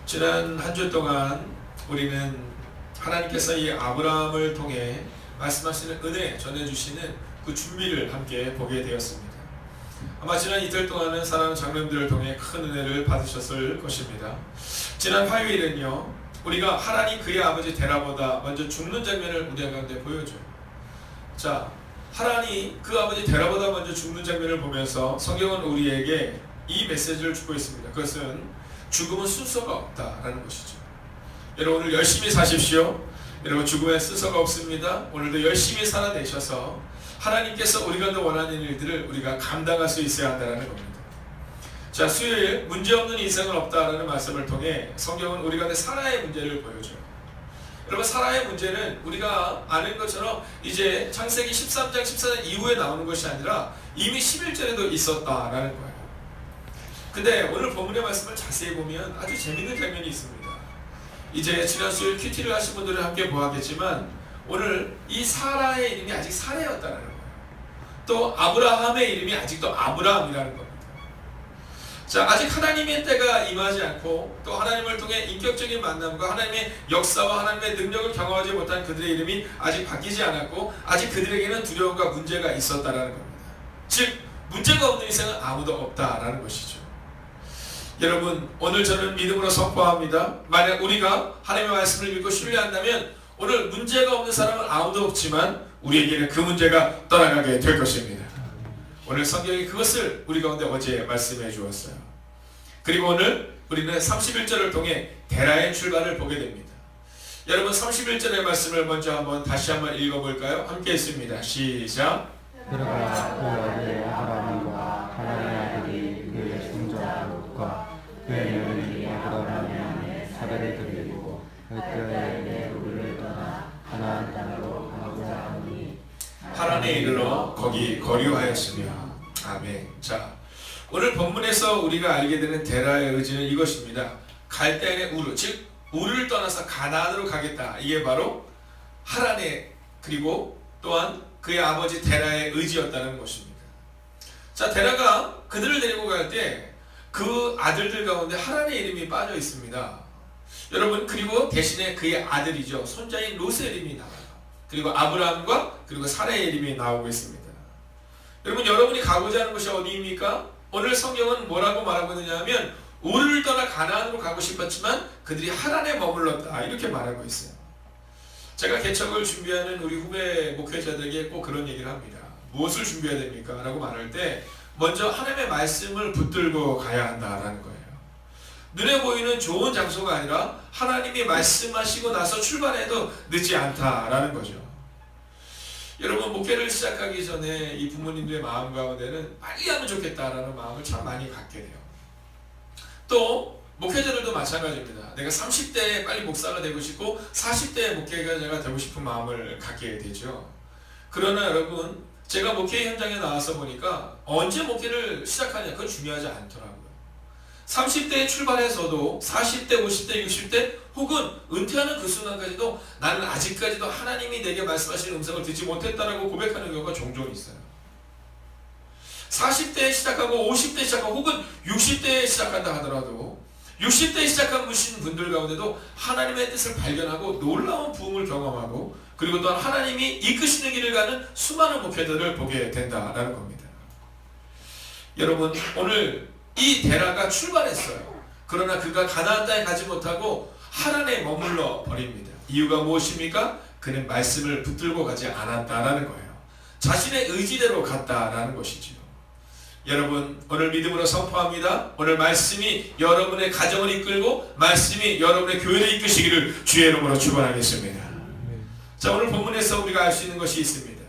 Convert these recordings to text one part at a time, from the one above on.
지난 한 주 동안 우리는 하나님께서 이 아브라함을 통해 말씀하시는 은혜 전해주시는 그 준비를 함께 보게 되었습니다. 아마 지난 이틀 동안은 사랑하는 장로님들을 통해 큰 은혜를 받으셨을 것입니다. 지난 화요일은요, 우리가 하나님 그의 아버지 데라보다 먼저 죽는 장면을 우리 가운데 보여줘요. 자, 하나님 그 아버지 데라보다 먼저 죽는 장면을 보면서 성경은 우리에게 이 메시지를 주고 있습니다. 그것은 죽음은 순서가 없다라는 것이죠. 여러분 오늘 열심히 사십시오. 여러분 죽음에 순서가 없습니다. 오늘도 열심히 살아내셔서 하나님께서 우리 가운데 원하는 일들을 우리가 감당할 수 있어야 한다는 겁니다. 자, 수요일 문제없는 인생은 없다라는 말씀을 통해 성경은 우리 가운데 사라의 문제를 보여줘요. 여러분 사라의 문제는 우리가 아는 것처럼 이제 창세기 13장 14장 이후에 나오는 것이 아니라 이미 11절에도 있었다라는 거예요. 근데 오늘 본문의 말씀을 자세히 보면 아주 재밌는 장면이 있습니다. 이제 지난 수요일 큐티를 하신 분들은 함께 보았겠지만 오늘 이 사라의 이름이 아직 사라였다는 거예요. 또 아브라함의 이름이 아직도 아브라함이라는 겁니다. 자, 아직 하나님의 때가 임하지 않고 또 하나님을 통해 인격적인 만남과 하나님의 역사와 하나님의 능력을 경험하지 못한 그들의 이름이 아직 바뀌지 않았고 아직 그들에게는 두려움과 문제가 있었다는 겁니다. 즉 문제가 없는 인생은 아무도 없다라는 것이죠. 여러분 오늘 저는 믿음으로 선포합니다. 만약 우리가 하나님의 말씀을 믿고 신뢰한다면 오늘 문제가 없는 사람은 아무도 없지만 우리에게는 그 문제가 떠나가게 될 것입니다. 오늘 성경이 그것을 우리 가운데 어제 말씀해 주었어요. 그리고 오늘 우리는 31절을 통해 데라의 출발을 보게 됩니다. 여러분 31절의 말씀을 먼저 다시 한번 읽어볼까요? 함께 했습니다. 시작. 그러나 그 아들의 아브라함과 하나님의 아들이 그의 손자 롯과 그의 며느리 아브라함의 사배를 드리고 그때에 우리를 떠나 가나안 땅으로 가고자 하니 하란에 이르러 거기 거류하였으며. 아멘. 자, 오늘 본문에서 우리가 알게 되는 데라의 의지는 이것입니다. 갈대아의 우르, 즉 우르를 떠나서 가나안으로 가겠다. 이게 바로 하란의 그리고 또한 그의 아버지 데라의 의지였다는 것입니다. 자, 데라가 그들을 데리고 갈 때 그 아들들 가운데 하란의 이름이 빠져 있습니다. 여러분 그리고 대신에 그의 아들이죠. 손자인 롯의 이름이 나와요. 그리고 아브라함과 그리고 사라의 이름이 나오고 있습니다. 여러분 여러분이 가고자 하는 곳이 어디입니까? 오늘 성경은 뭐라고 말하고 있느냐 하면 우르를 떠나 가나안으로 가고 싶었지만 그들이 하란에 머물렀다 이렇게 말하고 있어요. 제가 개척을 준비하는 우리 후배 목회자들에게 꼭 그런 얘기를 합니다. 무엇을 준비해야 됩니까? 라고 말할 때 먼저 하나님의 말씀을 붙들고 가야 한다라는 거예요. 눈에 보이는 좋은 장소가 아니라 하나님이 말씀하시고 나서 출발해도 늦지 않다라는 거죠. 여러분 목회를 시작하기 전에 이 부모님들의 마음 가운데는 빨리 하면 좋겠다라는 마음을 참 많이 갖게 돼요. 또 목회자들도 마찬가지입니다. 내가 30대에 빨리 목사가 되고 싶고 40대에 목회자가 되고 싶은 마음을 갖게 되죠. 그러나 여러분 제가 목회 현장에 나와서 보니까 언제 목회를 시작하냐 그건 중요하지 않더라고요. 30대에 출발해서도 40대, 50대, 60대 혹은 은퇴하는 그 순간까지도 나는 아직까지도 하나님이 내게 말씀하시는 음성을 듣지 못했다라고 고백하는 경우가 종종 있어요. 40대에 시작하고 50대에 시작하고 혹은 60대에 시작한다 하더라도 60대에 시작한 분들 가운데도 하나님의 뜻을 발견하고 놀라운 부흥을 경험하고 그리고 또한 하나님이 이끄시는 길을 가는 수많은 목회들을 보게 된다라는 겁니다. 여러분 오늘 이 데라가 출발했어요. 그러나 그가 가나안 땅에 가지 못하고 하란에 머물러 버립니다. 이유가 무엇입니까? 그는 말씀을 붙들고 가지 않았다라는 거예요. 자신의 의지대로 갔다라는 것이지요. 여러분 오늘 믿음으로 선포합니다. 오늘 말씀이 여러분의 가정을 이끌고 말씀이 여러분의 교회를 이끄시기를 주의 이름으로 축원하겠습니다. 자, 오늘 본문에서 우리가 알 수 있는 것이 있습니다.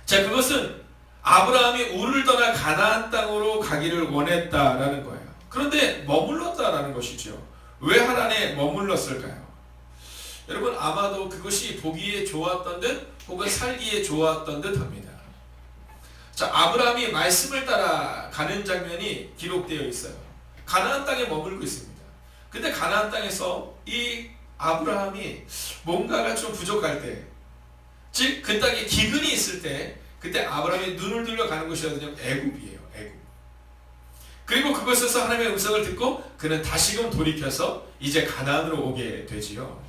자, 그것은 아브라함이 우르를 떠나 가나안 땅으로 가기를 원했다라는 거예요. 그런데 머물렀다라는 것이죠. 왜 하란에 머물렀을까요? 여러분 아마도 그것이 보기에 좋았던 듯 혹은 살기에 좋았던 듯 합니다. 자, 아브라함이 말씀을 따라 가는 장면이 기록되어 있어요. 가나안 땅에 머물고 있습니다. 근데 가나안 땅에서 이 아브라함이 뭔가가 좀 부족할 때, 즉 그 땅에 기근이 있을 때 그때 아브라함이 눈을 들려 가는 곳이 어디냐면 애굽이에요. 애굽. 그리고 그곳에서 하나님의 음성을 듣고 그는 다시금 돌이켜서 이제 가나안으로 오게 되지요.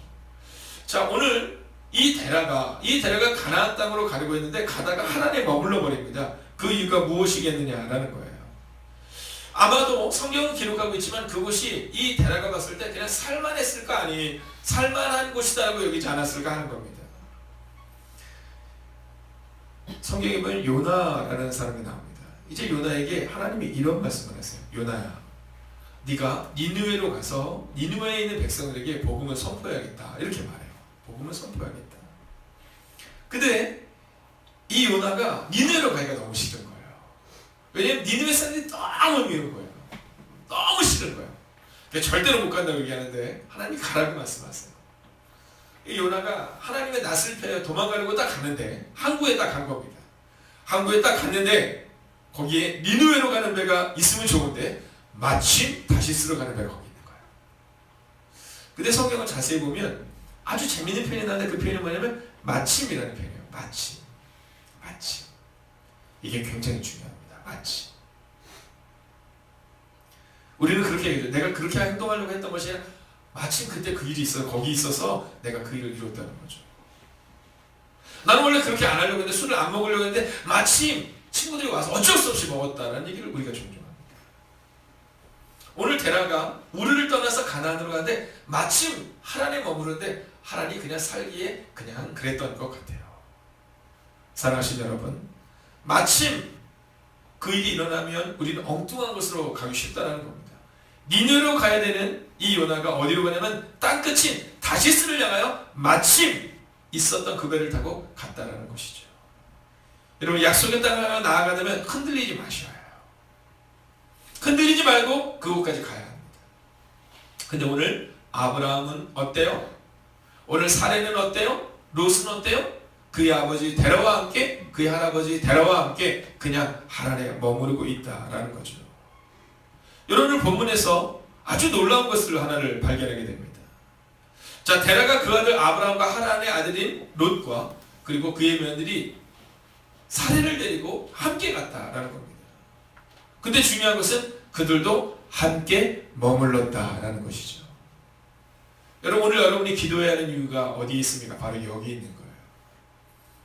자, 오늘 이 데라가 가나안 땅으로 가려고 했는데 가다가 하란에 머물러 버립니다. 그 이유가 무엇이겠느냐라는 거예요. 아마도 성경은 기록하고 있지만 그곳이 이 데라가 봤을 때 그냥 살만했을까, 아니 살만한 곳이다라고 여기지 않았을까 하는 겁니다. 성경에 보면 요나라는 사람이 나옵니다. 이제 요나에게 하나님이 이런 말씀을 하세요. 요나야, 네가 니느웨로 가서 니느웨에 있는 백성들에게 복음을 선포해야겠다. 이렇게 말해요. 복음을 선포해야겠다. 근데 이 요나가 니느웨로 가기가 너무 싫은 거예요. 왜냐면 니느웨 사람들이 너무 미운 거예요. 너무 싫은 거예요. 그러니까 절대로 못 간다고 얘기하는데 하나님이 가라고 말씀하세요. 이 요나가 하나님의 낯을 펴여 도망가려고 딱 갔는데 항구에 딱 간 겁니다. 항구에 딱 갔는데 거기에 니느웨로 가는 배가 있으면 좋은데 마침 다시스로 가는 배가 거기 있는 거예요. 근데 성경을 자세히 보면 아주 재밌는 표현이 나는데 그 표현이 뭐냐면 마침이라는 표현이에요. 마침. 이게 굉장히 중요합니다. 마침. 우리는 그렇게 얘기해요. 내가 그렇게 행동하려고 했던 것이 아니라 마침 그때 그 일이 있어서 거기 있어서 내가 그 일을 이뤘다는 거죠. 나는 원래 그렇게 안 하려고 했는데 술을 안 먹으려고 했는데 마침 친구들이 와서 어쩔 수 없이 먹었다는 얘기를 우리가 종종 합니다. 오늘 데라가 우르를 떠나서 가나안으로 가는데 마침 하란에 머무르는데 하란이 그냥 살기에 그냥 그랬던 것 같아요. 사랑하신 여러분, 마침 그 일이 일어나면 우리는 엉뚱한 곳으로 가기 쉽다는 겁니다. 니느웨로 가야 되는 이 요나가 어디로 가냐면 땅끝인 다시스를 향하여 마침 있었던 그 배를 타고 갔다라는 것이죠. 여러분, 약속의 땅을 나아가려면 흔들리지 마셔야 해요. 흔들리지 말고 그곳까지 가야 합니다. 근데 오늘 아브라함은 어때요? 오늘 사레는 어때요? 롯은 어때요? 그의 아버지 데라와 함께, 그의 할아버지 데라와 함께 그냥 하란에 머무르고 있다라는 거죠. 여러분, 본문에서 아주 놀라운 것을 하나를 발견하게 됩니다. 자, 데라가 그 아들 아브라함과 하란의 아들인 롯과 그리고 그의 며느리 사레를 데리고 함께 갔다라는 겁니다. 근데 중요한 것은 그들도 함께 머물렀다라는 것이죠. 여러분, 오늘 여러분이 기도해야 하는 이유가 어디에 있습니까? 바로 여기 있는 거예요.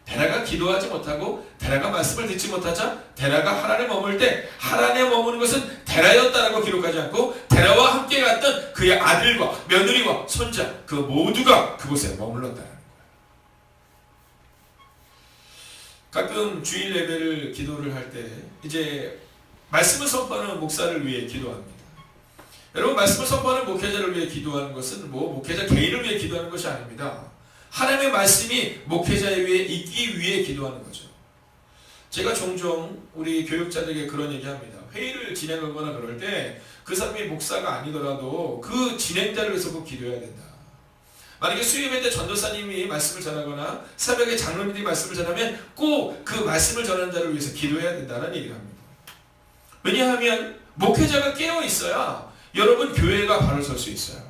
데라가 기도하지 못하고 데라가 말씀을 듣지 못하자 데라가 하란에 머물 때 하란에 머무는 것은 데라였다라고 기록하지 않고 데라와 함께 갔던 그의 아들과 며느리와 손자 그 모두가 그곳에 머물렀다는 거예요. 가끔 주일 예배를 기도를 할 때 이제 말씀을 선포하는 목사를 위해 기도합니다. 여러분, 말씀을 선포하는 목회자를 위해 기도하는 것은 목회자 개인을 위해 기도하는 것이 아닙니다. 하나님의 말씀이 목회자에 위해 있기 위해 기도하는 거죠. 제가 종종 우리 교육자들에게 그런 얘기합니다. 회의를 진행하거나 그럴 때 그 사람이 목사가 아니더라도 그 진행자를 위해서 꼭 기도해야 된다. 만약에 수요예배 때 전도사님이 말씀을 전하거나 새벽에 장로님들이 말씀을 전하면 꼭 그 말씀을 전하는 자를 위해서 기도해야 된다는 얘기를 합니다. 왜냐하면 목회자가 깨어 있어야 여러분 교회가 바로 설 수 있어요.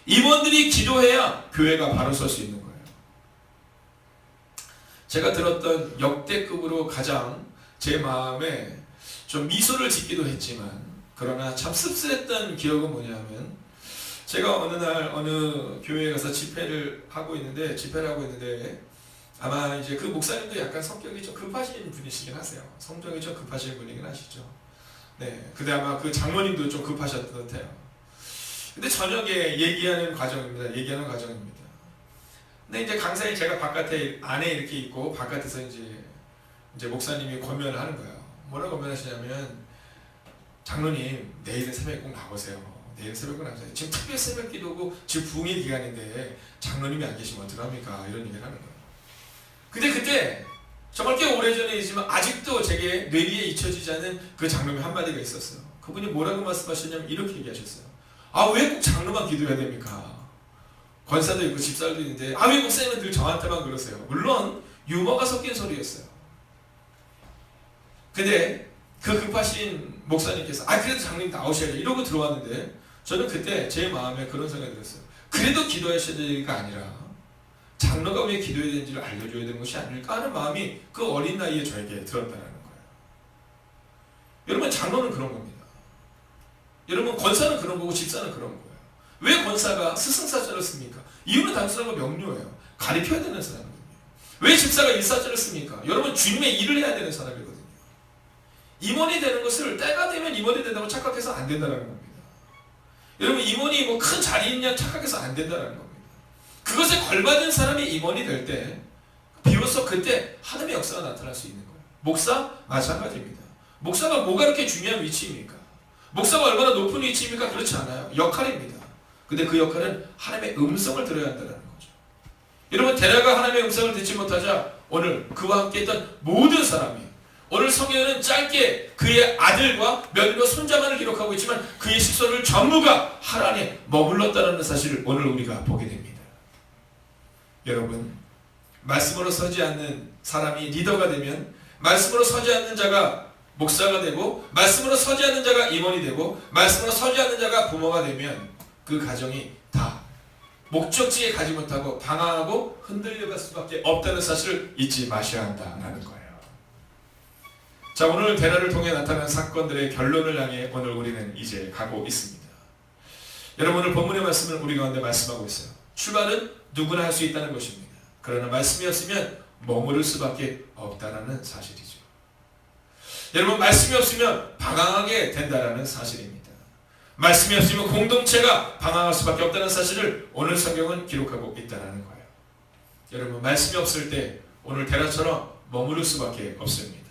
임원들이 기도해야 교회가 바로 설 수 있는 거예요. 제가 들었던 역대급으로 가장 제 마음에 좀 미소를 짓기도 했지만 그러나 참 씁쓸했던 기억은 뭐냐면 제가 어느 날 어느 교회에 가서 집회를 하고 있는데 아마 이제 그 목사님도 약간 성격이 좀 급하신 분이시긴 하세요. 성격이 좀 급하신 분이긴 하시죠. 네, 근데 아마 그 장로님도 좀 급하셨던 것 같아요. 근데 저녁에 얘기하는 과정입니다. 근데 이제 강사님 제가 바깥에 안에 이렇게 있고 바깥에서 이제 목사님이 권면을 하는 거예요. 뭐라고 권면하시냐면 장로님 내일은 새벽에 꼭 나오세요. 내일 새벽에 나오세요. 지금 특별 새벽 기도고 지금 부흥의 기간인데 장로님이 안 계시면 어떡합니까? 이런 얘기를 하는 거예요. 근데 그때 정말 꽤 오래전에 있지만 아직도 제게 뇌리에 잊혀지지 않는 그 장로님 한마디가 있었어요. 그분이 뭐라고 말씀하셨냐면 이렇게 얘기하셨어요. 아, 왜 꼭 장로만 기도해야 됩니까? 권사도 있고 집사도 있는데 아, 왜 목사님은 늘 저한테만 그러세요? 물론 유머가 섞인 소리였어요. 근데 그 급하신 목사님께서 아, 그래도 장로님 나오셔야 돼 이러고 들어왔는데 저는 그때 제 마음에 그런 생각이 들었어요. 그래도 기도하셔야 될 게 아니라 장로가 왜 기도해야 되는지를 알려줘야 되는 것이 아닐까 하는 마음이 그 어린 나이에 저에게 들었다는 거예요. 여러분, 장로는 그런 겁니다. 여러분 권사는 그런 거고 집사는 그런 거예요. 왜 권사가 스승사자를 씁니까? 이유는 단순하고 명료해요. 가르쳐야 되는 사람이거든요. 왜 집사가 일사자를 씁니까? 여러분 주님의 일을 해야 되는 사람이거든요. 임원이 되는 것을 때가 되면 임원이 된다고 착각해서 안 된다는 겁니다. 여러분 임원이 뭐 큰 자리 있냐 착각해서 안 된다는 겁니다. 그것에 걸맞은 사람이 임원이 될 때 비로소 그때 하나님의 역사가 나타날 수 있는 거예요. 목사 마찬가지입니다. 목사가 뭐가 그렇게 중요한 위치입니까? 목사가 얼마나 높은 위치입니까? 그렇지 않아요. 역할입니다. 근데 그 역할은 하나님의 음성을 들어야 한다는 거죠. 여러분 데라가 하나님의 음성을 듣지 못하자 오늘 그와 함께 있던 모든 사람이 오늘 성경에는 짧게 그의 아들과 며느리와 손자만을 기록하고 있지만 그의 식소를 전부가 하란에 머물렀다는 사실을 오늘 우리가 보게 됩니다. 여러분 말씀으로 서지 않는 사람이 리더가 되면 말씀으로 서지 않는 자가 목사가 되고 말씀으로 서지 않는 자가 임원이 되고 말씀으로 서지 않는 자가 부모가 되면 그 가정이 다 목적지에 가지 못하고 방황하고 흔들려갈 수밖에 없다는 사실을 잊지 마셔야 한다는 거예요. 자, 오늘 데라를 통해 나타난 사건들의 결론을 향해 오늘 우리는 이제 가고 있습니다. 여러분 오늘 본문의 말씀은 우리 가운데 말씀하고 있어요. 출발은 누구나 할 수 있다는 것입니다. 그러나 말씀이 없으면 머무를 수밖에 없다는 사실이죠. 여러분 말씀이 없으면 방황하게 된다는 사실입니다. 말씀이 없으면 공동체가 방황할 수밖에 없다는 사실을 오늘 성경은 기록하고 있다는 거예요. 여러분 말씀이 없을 때 오늘 데라처럼 머무를 수밖에 없습니다.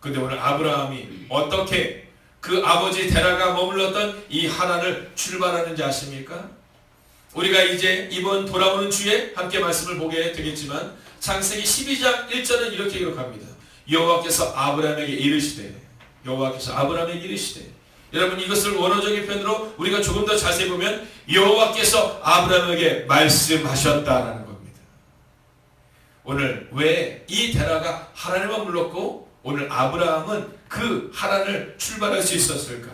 근데 오늘 아브라함이 어떻게 그 아버지 데라가 머물렀던 이 하란을 출발하는지 아십니까? 우리가 이제 이번 돌아오는 주에 함께 말씀을 보게 되겠지만 창세기 12장 1절은 이렇게 기록합니다. 여호와께서 아브라함에게 이르시되 여러분 이것을 원어적인 표현으로 우리가 조금 더 자세히 보면 여호와께서 아브라함에게 말씀하셨다라는 겁니다. 오늘 왜 이 데라가 하란에 머물렀고 오늘 아브라함은 그 하란을 출발할 수 있었을까?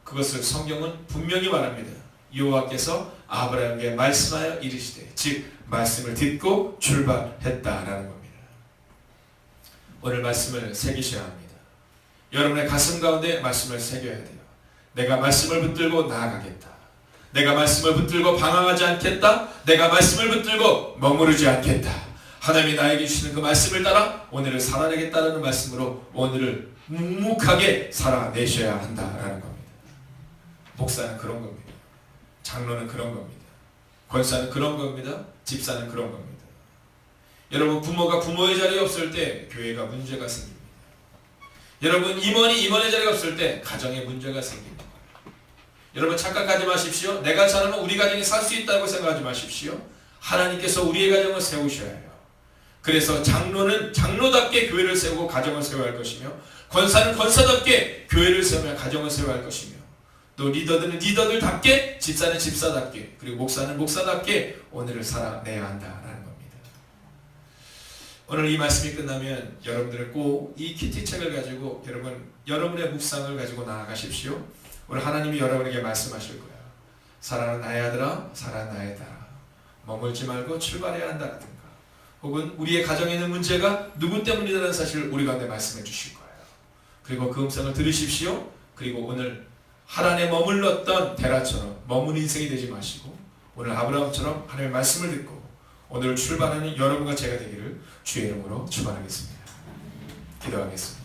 그것을 성경은 분명히 말합니다. 여호와께서 아브라함에게 말씀하여 이르시되 즉 말씀을 듣고 출발했다라는 겁니다. 오늘 말씀을 새기셔야 합니다. 여러분의 가슴 가운데 말씀을 새겨야 돼요. 내가 말씀을 붙들고 나아가겠다. 내가 말씀을 붙들고 방황하지 않겠다. 내가 말씀을 붙들고 머무르지 않겠다. 하나님이 나에게 주시는 그 말씀을 따라 오늘을 살아내겠다는 말씀으로 오늘을 묵묵하게 살아내셔야 한다라는 겁니다. 목사는 그런 겁니다. 장로는 그런 겁니다. 권사는 그런 겁니다. 집사는 그런 겁니다. 여러분 부모가 부모의 자리에 없을 때 교회가 문제가 생깁니다. 여러분 임원이 임원의 자리가 없을 때 가정에 문제가 생깁니다. 여러분 착각하지 마십시오. 내가 잘하면 우리 가정이 살 수 있다고 생각하지 마십시오. 하나님께서 우리의 가정을 세우셔야 해요. 그래서 장로는 장로답게 교회를 세우고 가정을 세워야 할 것이며 권사는 권사답게 교회를 세우며 가정을 세워야 할 것이며 또 리더들은 리더들답게 집사는 집사답게 그리고 목사는 목사답게 오늘을 살아내야 한다라는 겁니다. 오늘 이 말씀이 끝나면 여러분들은 꼭 이 키티책을 가지고 여러분의 묵상을 가지고 나아가십시오. 오늘 하나님이 여러분에게 말씀하실 거예요. 사랑하는 나의 아들아, 사랑하는 나의 딸아, 머물지 말고 출발해야 한다든가 혹은 우리의 가정에 있는 문제가 누구 때문이라는 사실을 우리 가운데 말씀해 주실 거예요. 그리고 그 음성을 들으십시오. 그리고 오늘 하란에 머물렀던 데라처럼 머무는 인생이 되지 마시고 오늘 아브라함처럼 하나님의 말씀을 듣고 오늘 출발하는 여러분과 제가 되기를 주의 이름으로 축원하겠습니다. 기도하겠습니다.